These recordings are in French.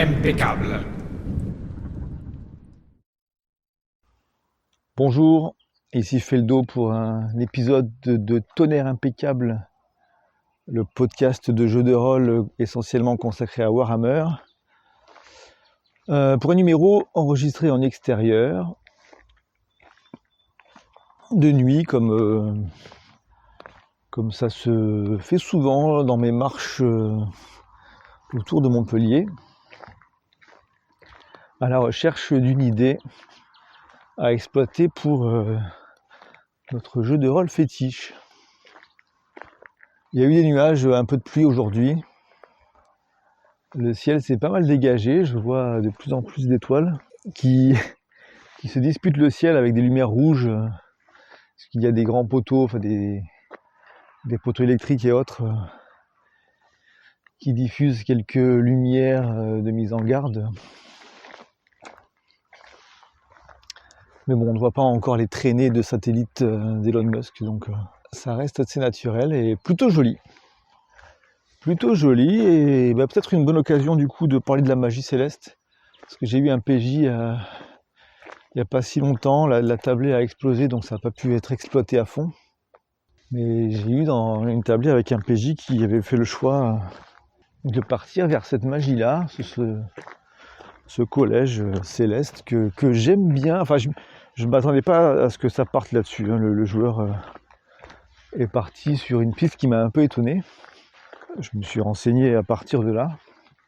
impeccable. Bonjour, ici Feldo pour un épisode de Tonnerre impeccable, le podcast de jeux de rôle essentiellement consacré à Warhammer. Pour un numéro enregistré en extérieur, de nuit, comme ça se fait souvent dans mes marches autour de Montpellier, à la recherche d'une idée à exploiter pour notre jeu de rôle fétiche. Il y a eu des nuages, un peu de pluie aujourd'hui. Le ciel s'est pas mal dégagé, je vois de plus en plus d'étoiles qui se disputent le ciel avec des lumières rouges, parce qu'il y a des grands poteaux, enfin des poteaux électriques et autres qui diffusent quelques lumières de mise en garde. Mais bon, on ne voit pas encore les traînées de satellites d'Elon Musk, donc ça reste assez naturel et plutôt joli. Plutôt joli, et peut-être une bonne occasion du coup de parler de la magie céleste, parce que j'ai eu un PJ il n'y a pas si longtemps, la tablée a explosé, donc ça n'a pas pu être exploité à fond. Mais j'ai eu dans une tablée avec un PJ qui avait fait le choix de partir vers cette magie-là, ce collège céleste que j'aime bien. Enfin, je ne m'attendais pas à ce que ça parte là-dessus, hein. Le joueur est parti sur une piste qui m'a un peu étonné. Je me suis renseigné à partir de là.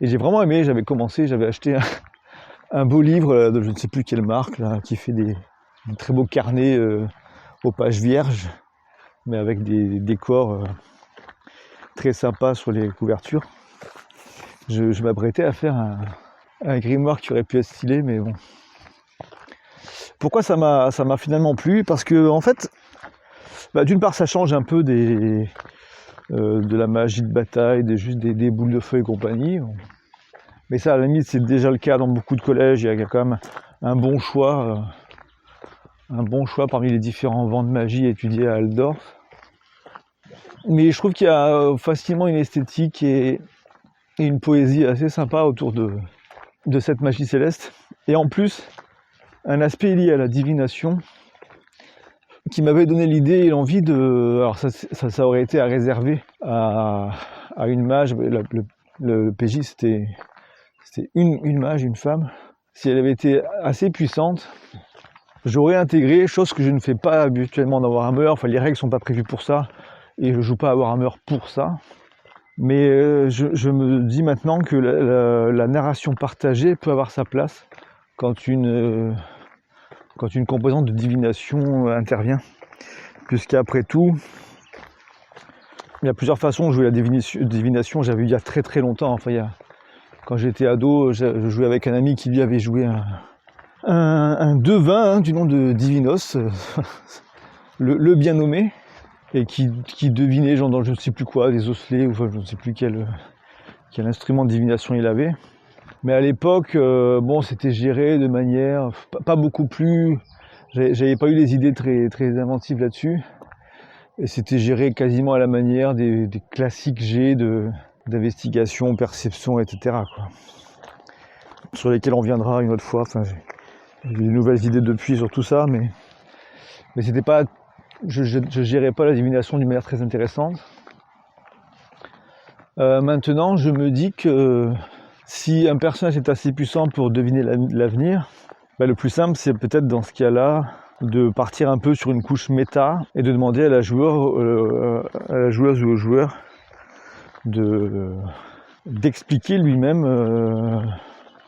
Et j'ai vraiment aimé, j'avais acheté un beau livre de je ne sais plus quelle marque, là, qui fait des très beaux carnets aux pages vierges, mais avec des décors très sympas sur les couvertures. Je m'apprêtais à faire un grimoire qui aurait pu être stylé, mais bon. Pourquoi ça m'a finalement plu ? Parce que, en fait, d'une part, ça change un peu de la magie de bataille, juste des boules de feu et compagnie. Mais ça, à la limite, c'est déjà le cas dans beaucoup de collèges. Il y a quand même un bon choix parmi les différents vents de magie étudiés à Altdorf. Mais je trouve qu'il y a facilement une esthétique et une poésie assez sympa autour de cette magie céleste. Et en plus, un aspect lié à la divination qui m'avait donné l'idée et l'envie de... Alors ça aurait été à réserver à une mage. Le PJ, c'était une mage, une femme. Si elle avait été assez puissante, j'aurais intégré, chose que je ne fais pas habituellement dans Warhammer. Enfin, les règles sont pas prévues pour ça, et je joue pas à Warhammer pour ça. Mais je me dis maintenant que la narration partagée peut avoir sa place quand une composante de divination intervient. Puisqu'après tout, il y a plusieurs façons de jouer la divination. J'avais eu il y a très très longtemps, quand j'étais ado, je jouais avec un ami qui lui avait joué un devin du nom de Divinos, le bien nommé, et qui devinait genre dans je ne sais plus quoi, des osselets, ou je ne sais plus quel instrument de divination il avait. Mais à l'époque, c'était géré de manière pas beaucoup plus... J'avais pas eu les idées très, très inventives là-dessus. Et c'était géré quasiment à la manière des classiques jets d'investigation, perception, etc., quoi. Sur lesquels on reviendra une autre fois. Enfin, j'ai eu de nouvelles idées depuis sur tout ça, mais c'était pas... Je gérais pas la divination d'une manière très intéressante. Maintenant, je me dis que si un personnage est assez puissant pour deviner l'avenir, le plus simple, c'est peut-être dans ce cas-là de partir un peu sur une couche méta et de demander à la joueuse ou au joueur d'expliquer lui-même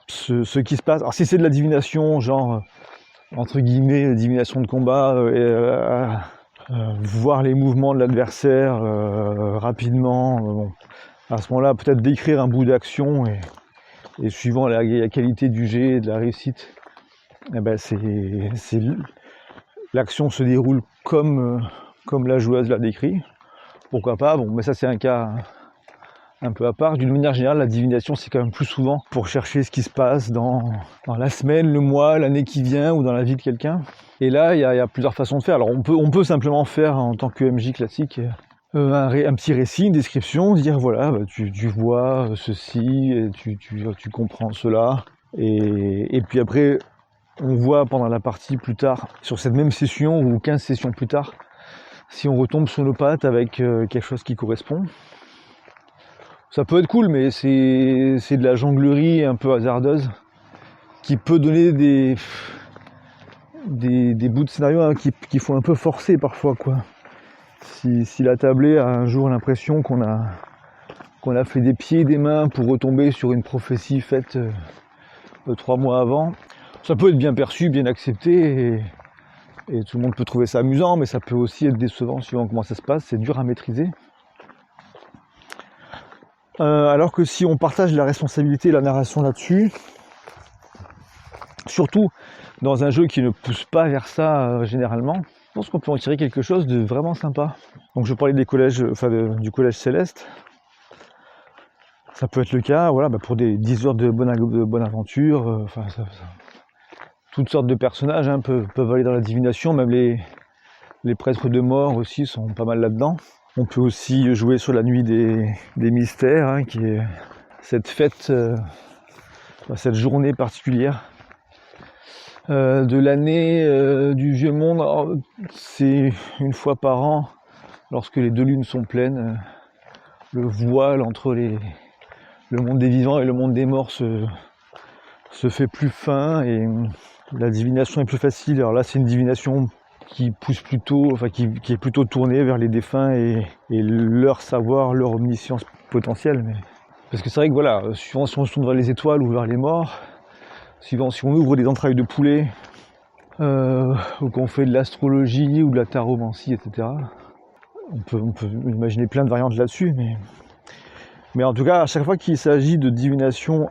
ce qui se passe. Alors si c'est de la divination, genre entre guillemets divination de combat, voir les mouvements de l'adversaire rapidement, à ce moment-là peut-être décrire un bout d'action et suivant la qualité du jet et de la réussite, l'action se déroule comme la joueuse l'a décrit. Pourquoi pas, mais ça c'est un cas un peu à part. D'une manière générale, la divination c'est quand même plus souvent pour chercher ce qui se passe dans la semaine, le mois, l'année qui vient ou dans la vie de quelqu'un. Et là il y a plusieurs façons de faire. Alors on peut simplement faire en tant que MJ classique un petit récit, une description, dire voilà, bah, tu vois ceci, et tu comprends cela. Et puis après, on voit pendant la partie plus tard, sur cette même session ou 15 sessions plus tard, si on retombe sur nos pattes avec quelque chose qui correspond. Ça peut être cool, mais c'est de la jonglerie un peu hasardeuse qui peut donner des bouts de scénario hein, qui font un peu forcer parfois, quoi. Si la tablée a un jour l'impression qu'on a fait des pieds et des mains pour retomber sur une prophétie faite 3 mois avant, ça peut être bien perçu, bien accepté, et tout le monde peut trouver ça amusant, mais ça peut aussi être décevant suivant comment ça se passe, c'est dur à maîtriser. Alors que si on partage la responsabilité et la narration là-dessus, surtout dans un jeu qui ne pousse pas vers ça généralement, je pense qu'on peut en tirer quelque chose de vraiment sympa. Donc je parlais des collèges, du collège Céleste. Ça peut être le cas, voilà, bah pour des 10 heures de bonne aventure. Toutes sortes de personnages hein, peuvent aller dans la divination, même les prêtres de mort aussi sont pas mal là-dedans. On peut aussi jouer sur la nuit des mystères, hein, qui est cette fête, cette journée particulière de l'année du Vieux Monde. Alors, c'est une fois par an, lorsque les 2 lunes sont pleines, le voile entre le monde des vivants et le monde des morts se fait plus fin et la divination est plus facile. Alors là, c'est une divination qui pousse plutôt, qui est plutôt tournée vers les défunts et leur savoir, leur omniscience potentielle. Mais... Parce que c'est vrai que voilà, suivant si on se tourne vers les étoiles ou vers les morts, suivant si on ouvre des entrailles de poulet, ou qu'on fait de l'astrologie ou de la taromancie, etc. On peut imaginer plein de variantes là-dessus, mais en tout cas, à chaque fois qu'il s'agit de divination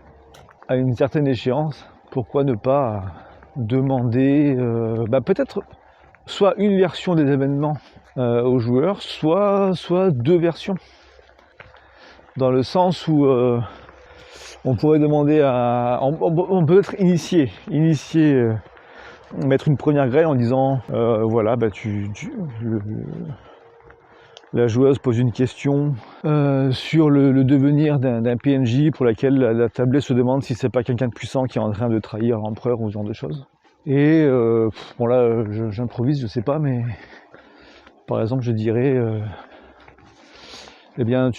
à une certaine échéance, pourquoi ne pas demander peut-être soit une version des événements aux joueurs, soit 2 versions. Dans le sens où on pourrait demander on peut être initié, mettre une première graine en disant voilà, la joueuse pose une question sur le devenir d'un PNJ pour laquelle la tablée se demande si c'est pas quelqu'un de puissant qui est en train de trahir l'empereur ou ce genre de choses. Et bon là j'improvise, je sais pas, mais par exemple je dirais eh bien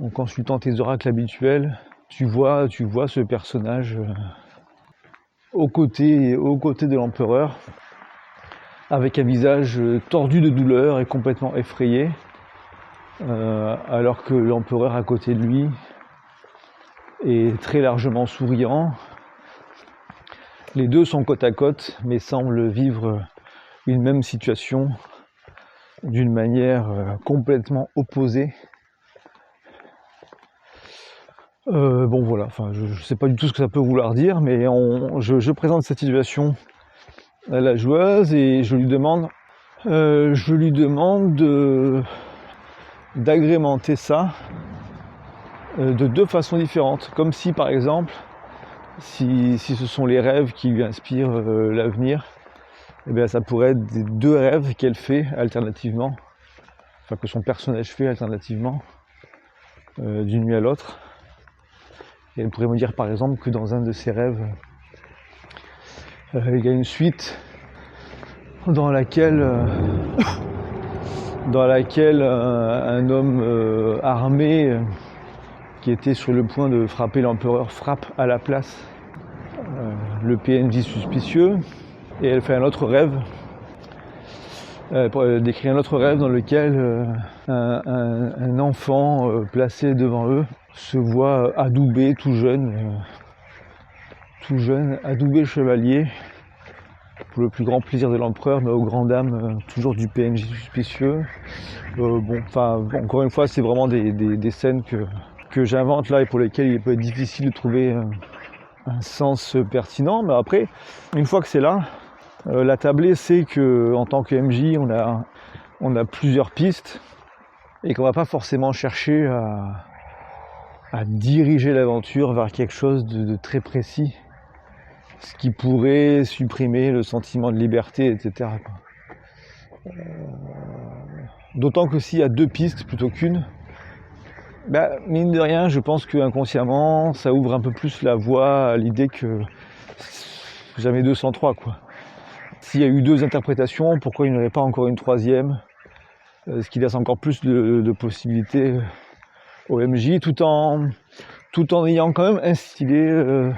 en consultant tes oracles habituels, tu vois ce personnage aux côtés de l'empereur, avec un visage tordu de douleur et complètement effrayé, alors que l'empereur à côté de lui est très largement souriant. Les deux sont côte à côte, mais semblent vivre une même situation d'une manière complètement opposée. Bon voilà, je ne sais pas du tout ce que ça peut vouloir dire, mais je présente cette situation à la joueuse et je lui demande d'agrémenter ça de 2 façons différentes. Comme si par exemple, si ce sont les rêves qui lui inspirent l'avenir, eh bien ça pourrait être des 2 rêves qu'elle fait alternativement, que son personnage fait alternativement d'une nuit à l'autre. Et elle pourrait me dire par exemple que dans un de ses rêves, il y a une suite dans laquelle un homme armé qui était sur le point de frapper l'empereur frappe à la place le PNJ suspicieux. Et elle fait un autre rêve, décrit un autre rêve dans lequel un enfant placé devant eux se voit adoubé, tout jeune, adoubé chevalier, pour le plus grand plaisir de l'empereur, mais aux grandes dames toujours du PNJ suspicieux. Encore une fois, c'est vraiment des scènes que j'invente là et pour lesquelles il peut être difficile de trouver un sens pertinent. Mais après, une fois que c'est là, la tablée sait qu'en tant que MJ, on a plusieurs pistes et qu'on va pas forcément chercher à diriger l'aventure vers quelque chose de très précis, ce qui pourrait supprimer le sentiment de liberté, etc. D'autant que s'il y a 2 pistes plutôt qu'une, mine de rien, je pense qu'inconsciemment, ça ouvre un peu plus la voie à l'idée que jamais 203, quoi. S'il y a eu 2 interprétations, pourquoi il n'y aurait pas encore une 3e, ce qui laisse encore plus de possibilités au MJ, tout en ayant quand même instillé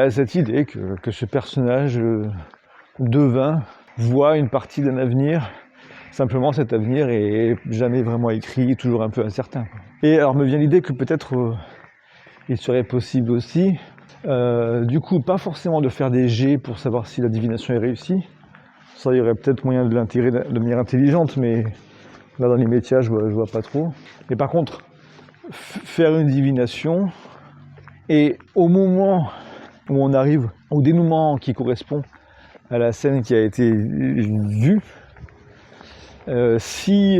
cette idée que ce personnage devin voit une partie d'un avenir. Simplement, cet avenir est jamais vraiment écrit, toujours un peu incertain. Et alors me vient l'idée que peut-être il serait possible aussi, du coup, pas forcément de faire des jets pour savoir si la divination est réussie. Ça, il y aurait peut-être moyen de l'intégrer de manière intelligente, mais là, dans les métiers, je vois pas trop. Mais par contre, faire une divination, et au moment où on arrive au dénouement qui correspond à la scène qui a été vue, si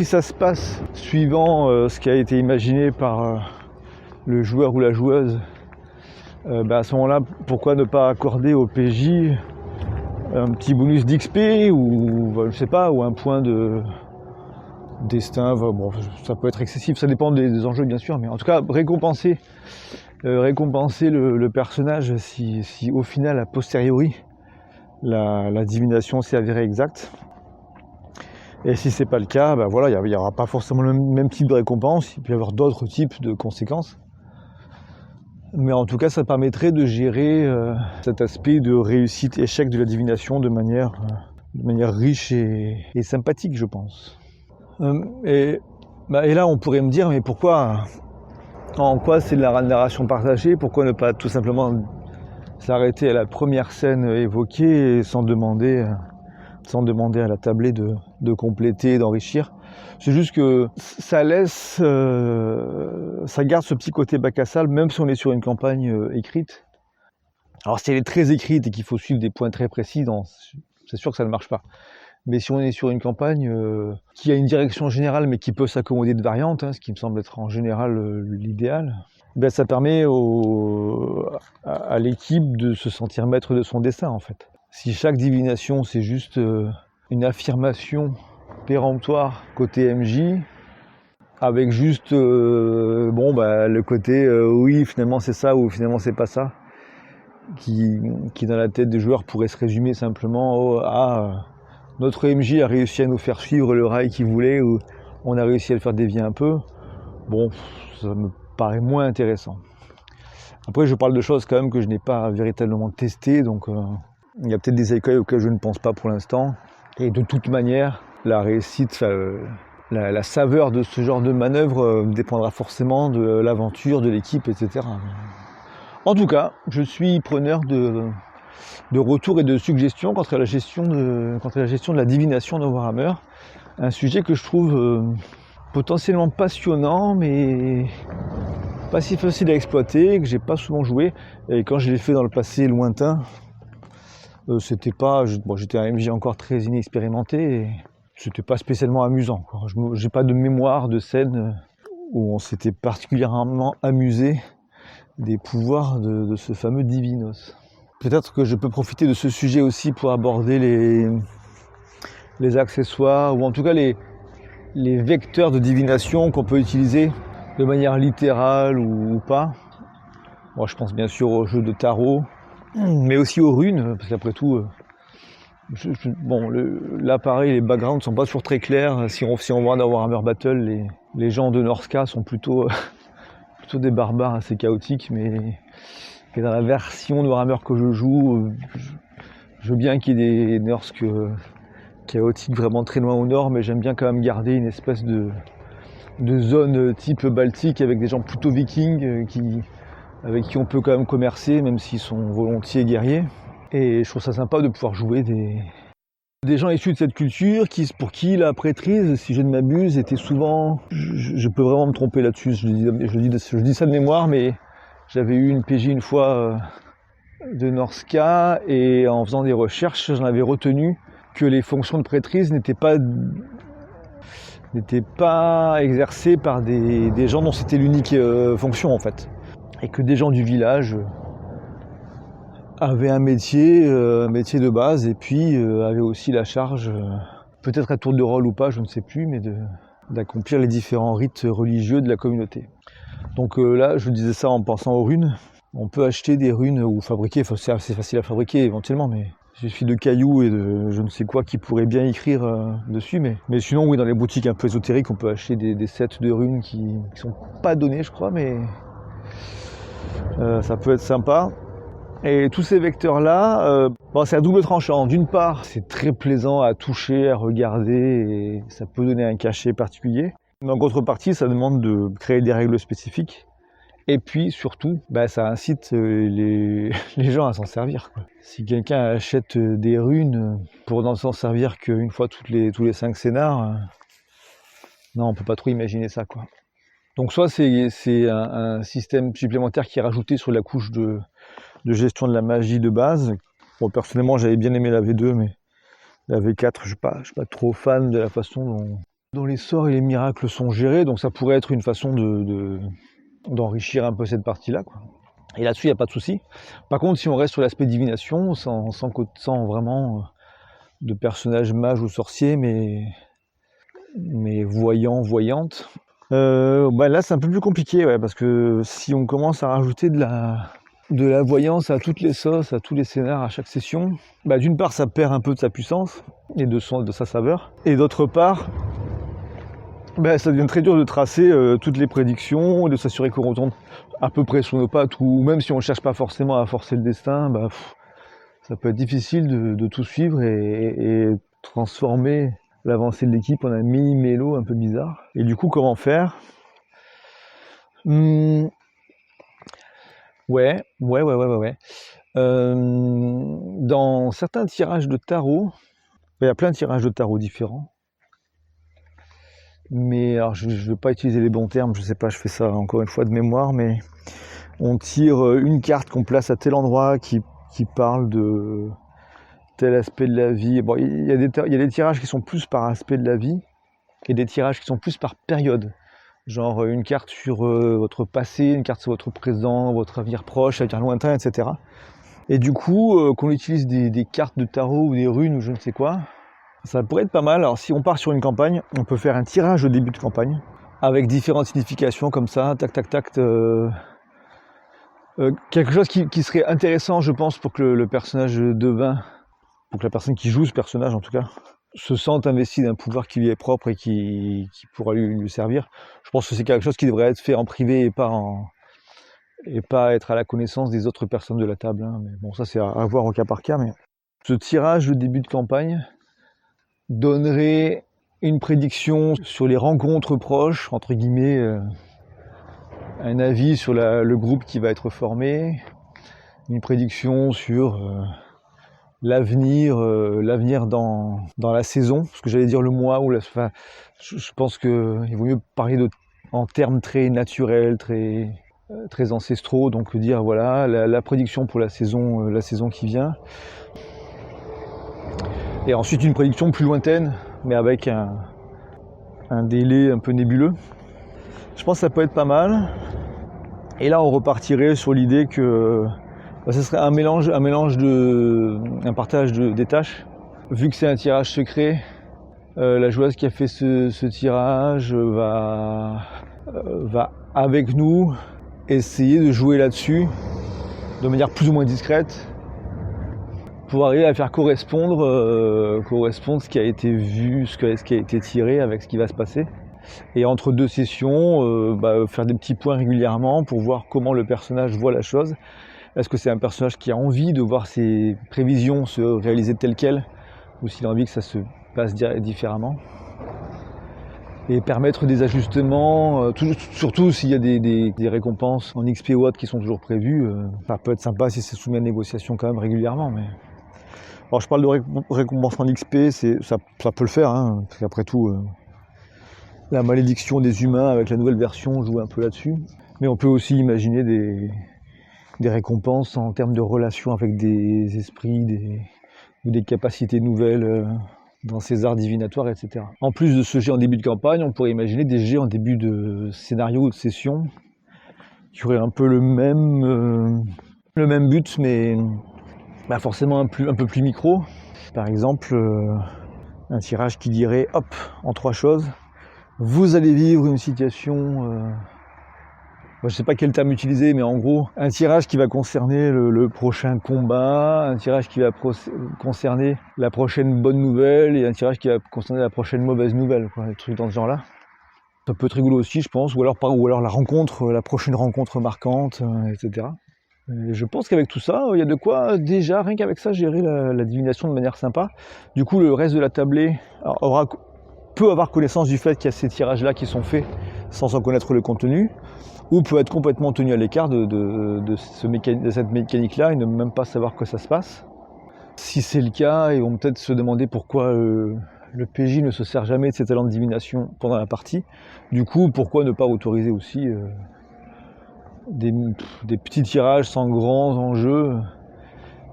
ça se passe suivant ce qui a été imaginé par le joueur ou la joueuse, à ce moment-là, pourquoi ne pas accorder au PJ un petit bonus d'XP ou je sais pas, ou un point de destin. Bon, ça peut être excessif, ça dépend des enjeux bien sûr, mais en tout cas récompenser le personnage si au final a posteriori la divination s'est avérée exacte. Et si c'est pas le cas, il n'y aura pas forcément le même type de récompense, il peut y avoir d'autres types de conséquences. Mais en tout cas, ça permettrait de gérer cet aspect de réussite-échec de la divination de manière riche et sympathique, je pense. Et là, on pourrait me dire, mais pourquoi, en quoi c'est de la narration partagée? Pourquoi ne pas tout simplement s'arrêter à la première scène évoquée et sans demander à la tablée de compléter, d'enrichir? C'est juste que ça laisse, ça garde ce petit côté bac à sable, même si on est sur une campagne écrite. Alors si elle est très écrite et qu'il faut suivre des points très précis, c'est sûr que ça ne marche pas. Mais si on est sur une campagne qui a une direction générale, mais qui peut s'accommoder de variantes, ce qui me semble être en général l'idéal, ça permet à l'équipe de se sentir maître de son destin, en fait. Si chaque divination, c'est juste une affirmation péremptoire côté MJ, avec juste le côté oui finalement c'est ça ou finalement c'est pas ça, qui dans la tête des joueurs pourrait se résumer simplement notre MJ a réussi à nous faire suivre le rail qu'il voulait, ou on a réussi à le faire dévier un peu. Bon, ça me paraît moins intéressant. Après, je parle de choses quand même que je n'ai pas véritablement testées, donc il y a peut-être des écueils auxquels je ne pense pas pour l'instant. Et de toute manière, la réussite, la saveur de ce genre de manœuvre dépendra forcément de l'aventure, de l'équipe, etc. En tout cas, je suis preneur de retours et de suggestions quant à la gestion de la divination de Warhammer. Un sujet que je trouve potentiellement passionnant, mais pas si facile à exploiter, que j'ai pas souvent joué. Et quand je l'ai fait dans le passé lointain, c'était pas... j'étais un MJ encore très inexpérimenté, et c'était pas spécialement amusant, quoi. J'ai pas de mémoire de scène où on s'était particulièrement amusé des pouvoirs de ce fameux Divinos. Peut-être que je peux profiter de ce sujet aussi pour aborder les accessoires, ou en tout cas les vecteurs de divination qu'on peut utiliser de manière littérale ou pas. Moi, je pense bien sûr aux jeux de tarot, mais aussi aux runes, parce qu'après tout, l'appareil, les backgrounds sont pas toujours très clairs. Si on voit dans Warhammer Battle, les gens de Norska sont plutôt des barbares assez chaotiques, mais dans la version de Warhammer que je joue, je veux bien qu'il y ait des Norsk chaotiques vraiment très loin au nord, mais j'aime bien quand même garder une espèce de zone type baltique avec des gens plutôt vikings avec qui on peut quand même commercer, même s'ils sont volontiers guerriers. Et je trouve ça sympa de pouvoir jouer des gens issus de cette culture pour qui la prêtrise, si je ne m'abuse, était souvent... Je peux vraiment me tromper là-dessus, je dis ça de mémoire, mais j'avais eu une PJ une fois de Norska, et en faisant des recherches, j'en avais retenu que les fonctions de prêtrise n'étaient pas exercées par des gens dont c'était l'unique fonction, en fait. Et que des gens du village avaient un métier de base, et puis avaient aussi la charge peut-être à tour de rôle ou pas, je ne sais plus, mais d'accomplir les différents rites religieux de la communauté. Donc là, je disais ça en pensant aux runes. On peut acheter des runes ou fabriquer, c'est assez facile à fabriquer éventuellement, mais il suffit de cailloux et de je ne sais quoi qui pourrait bien écrire dessus. Mais sinon, oui, dans les boutiques un peu ésotériques, on peut acheter des sets de runes qui sont pas donnés, je crois, mais ça peut être sympa. Et tous ces vecteurs-là, c'est à double tranchant. D'une part, c'est très plaisant à toucher, à regarder, et ça peut donner un cachet particulier. Mais en contrepartie, ça demande de créer des règles spécifiques. Et puis surtout, ça incite les gens à s'en servir, quoi. Si quelqu'un achète des runes pour n'en s'en servir qu'une fois tous les 5 scénars, non, on peut pas trop imaginer ça, quoi. Donc soit c'est un système supplémentaire qui est rajouté sur la couche de gestion de la magie de base. Bon, personnellement, j'avais bien aimé la V2, mais la V4, je suis pas trop fan de la façon dont les sorts et les miracles sont gérés. Donc ça pourrait être une façon d'enrichir un peu cette partie-là, quoi. Et là-dessus, il n'y a pas de souci. Par contre, si on reste sur l'aspect divination, sans vraiment de personnages mages ou sorciers, mais voyants, voyantes, là, c'est un peu plus compliqué, ouais, parce que si on commence à rajouter de la voyance à toutes les sauces, à tous les scénars, à chaque session, d'une part, ça perd un peu de sa puissance et de sa saveur. Et d'autre part, ça devient très dur de tracer toutes les prédictions, de s'assurer qu'on retombe à peu près sur nos pattes, ou même si on ne cherche pas forcément à forcer le destin, ça peut être difficile de tout suivre et transformer l'avancée de l'équipe en un mini-mélo un peu bizarre. Et du coup, comment faire ? Ouais. Dans certains tirages de tarot, il y a plein de tirages de tarot différents. Mais alors je ne vais pas utiliser les bons termes, je sais pas, je fais ça encore une fois de mémoire, mais on tire une carte qu'on place à tel endroit qui parle de tel aspect de la vie. Bon, il y a des tirages qui sont plus par aspect de la vie et des tirages qui sont plus par période. Genre une carte sur votre passé, une carte sur votre présent, votre avenir proche, avenir lointain, etc. Et du coup, qu'on utilise des cartes de tarot ou des runes ou je ne sais quoi, ça pourrait être pas mal. Alors si on part sur une campagne, on peut faire un tirage au début de campagne avec différentes significations comme ça, tac. Quelque chose qui serait intéressant, je pense, pour que le personnage devin, pour que la personne qui joue ce personnage en tout cas, se sente investi d'un pouvoir qui lui est propre et qui pourra lui servir. Je pense que c'est quelque chose qui devrait être fait en privé et pas être à la connaissance des autres personnes de la table, hein. Mais bon, ça c'est à voir au cas par cas. Mais ce tirage de début de campagne donnerait une prédiction sur les rencontres proches, entre guillemets, un avis sur le groupe qui va être formé, une prédiction sur l'avenir dans la saison, parce que j'allais dire le mois ou je pense qu'il vaut mieux parler en termes très naturels, très ancestraux, donc dire voilà la prédiction pour la saison qui vient. Et ensuite une prédiction plus lointaine, mais avec un délai un peu nébuleux. Je pense que ça peut être pas mal. Et là, on repartirait sur l'idée que ce serait un partage des tâches. Vu que c'est un tirage secret, la joueuse qui a fait ce tirage va avec nous essayer de jouer là-dessus de manière plus ou moins discrète pour arriver à faire correspondre ce qui a été vu, ce qui a été tiré avec ce qui va se passer. Et entre deux sessions, faire des petits points régulièrement pour voir comment le personnage voit la chose. Est-ce que c'est un personnage qui a envie de voir ses prévisions se réaliser telles quelles, ou s'il a envie que ça se passe différemment. Et permettre des ajustements, surtout s'il y a des récompenses en XP ou autres qui sont toujours prévues. Ça peut être sympa si c'est soumis à négociation quand même régulièrement. Mais... Alors je parle de récompenses en XP, ça peut le faire, hein, parce qu'après tout, la malédiction des humains avec la nouvelle version joue un peu là-dessus. Mais on peut aussi imaginer des récompenses en termes de relations avec des esprits ou des capacités nouvelles dans ces arts divinatoires, etc. En plus de ce jet en début de campagne, on pourrait imaginer des jets en début de scénario ou de session qui auraient un peu le même but, mais forcément un peu plus micro. Par exemple, Un tirage qui dirait, hop, en 3 choses, vous allez vivre une situation... je ne sais pas quel terme utiliser, mais en gros, un tirage qui va concerner le prochain combat, un tirage qui va concerner la prochaine bonne nouvelle, et un tirage qui va concerner la prochaine mauvaise nouvelle, quoi, des trucs dans ce genre-là. Ça peut être rigolo aussi, je pense, ou alors la prochaine rencontre marquante, etc. Et je pense qu'avec tout ça, il y a de quoi déjà, rien qu'avec ça, gérer la divination de manière sympa. Du coup, le reste de la tablée peut avoir connaissance du fait qu'il y a ces tirages-là qui sont faits sans en connaître le contenu, ou peut être complètement tenu à l'écart de cette mécanique-là et ne même pas savoir que ça se passe. Si c'est le cas, ils vont peut-être se demander pourquoi le PJ ne se sert jamais de ses talents de divination pendant la partie. Du coup, pourquoi ne pas autoriser aussi des petits tirages sans grands enjeux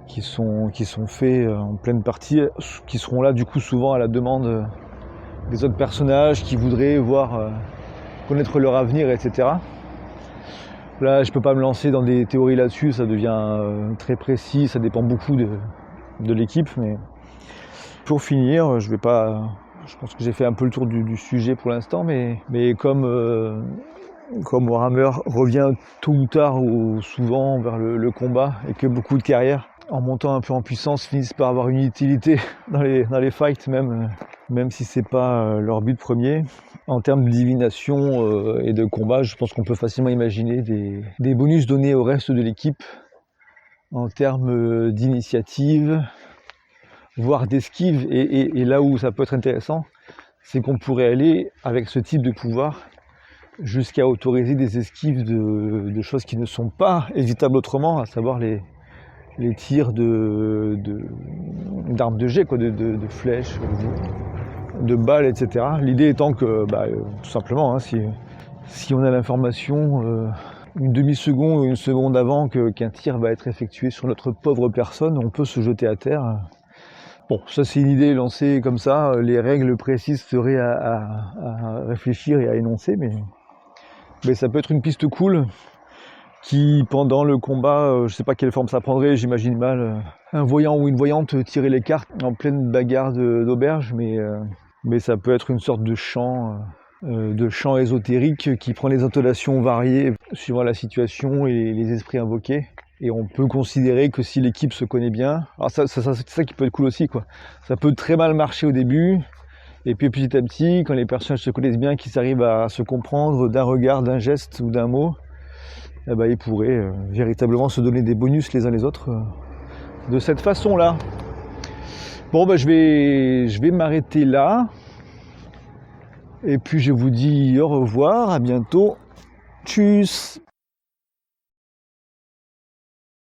qui sont faits en pleine partie, qui seront là du coup souvent à la demande des autres personnages qui voudraient connaître leur avenir, etc. Là, je peux pas me lancer dans des théories là-dessus, ça devient très précis, ça dépend beaucoup de l'équipe, mais pour finir, je pense que j'ai fait un peu le tour du sujet pour l'instant, mais comme Warhammer revient tôt ou tard ou souvent vers le combat, et que beaucoup de carrières, en montant un peu en puissance, finissent par avoir une utilité dans les fights, même si c'est pas leur but premier. En termes de divination et de combat, je pense qu'on peut facilement imaginer des bonus donnés au reste de l'équipe en termes d'initiative, voire d'esquive. Et là où ça peut être intéressant, c'est qu'on pourrait aller, avec ce type de pouvoir, jusqu'à autoriser des esquives de choses qui ne sont pas évitables autrement, à savoir les tirs d'armes de jet, quoi, de flèches, de balles, etc. L'idée étant que, tout simplement, hein, si on a l'information une demi-seconde ou une seconde avant qu'un tir va être effectué sur notre pauvre personne, on peut se jeter à terre. Bon, ça c'est une idée lancée comme ça, les règles précises seraient à réfléchir et à énoncer, mais ça peut être une piste cool qui, pendant le combat, je sais pas quelle forme ça prendrait, j'imagine mal un voyant ou une voyante tirer les cartes en pleine bagarre d'auberge, mais ça peut être une sorte de chant ésotérique qui prend les intonations variées suivant la situation et les esprits invoqués. Et on peut considérer que si l'équipe se connaît bien, alors c'est ça qui peut être cool aussi, quoi. Ça peut très mal marcher au début, et puis petit à petit, quand les personnages se connaissent bien, qu'ils arrivent à se comprendre d'un regard, d'un geste ou d'un mot, ils pourraient véritablement se donner des bonus les uns les autres de cette façon-là. Bon, je vais m'arrêter là. Et puis je vous dis au revoir, à bientôt. Tchuss!